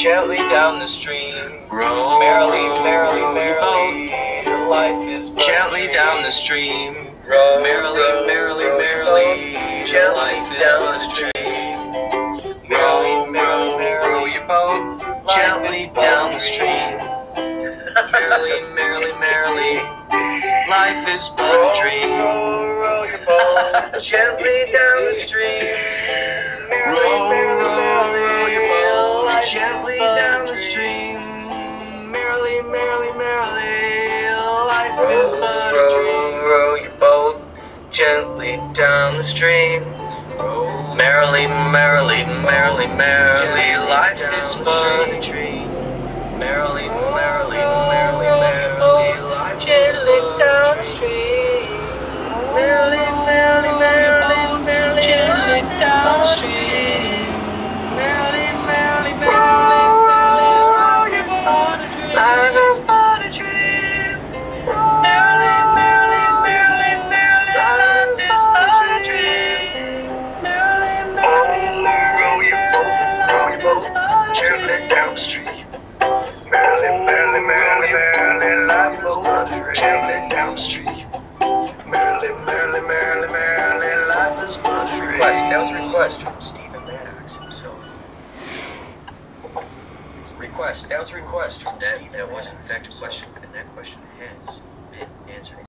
gently down the stream. Row merrily, merrily, merrily. Life is but gently down the stream. Row merrily, merrily, merrily. Life is but a dream. Row, row, row your boat gently down the stream. Merrily, merrily, merrily. Life is but a dream. Row, row your boat gently down the stream. Row, row your boat gently down the stream. Merrily, merrily, merrily. Life is but a dream. Row your boat gently down the stream. Merrily, merrily, merrily, merrily. Life is but a dream. Merrily, merrily, merrily, merrily. Life gently down the stream. Merrily, merrily, merrily, merrily. Gently down the stream. Merrily, merrily, merrily, merrily. Life is but a dream. Merrily, merrily, merrily, merrily. Life is but a dream. Merrily, merrily, merrily, merrily. Life is but a dream. Gently down the street. Merrily, merrily, merrily, merrily. Life is but a dream. Gently down the street. Merrily, merrily, merrily, merrily. Life is but a dream. That was a request from Stephen Maddox himself. That was a request from Stephen. That was in fact a question, and that question has been answered.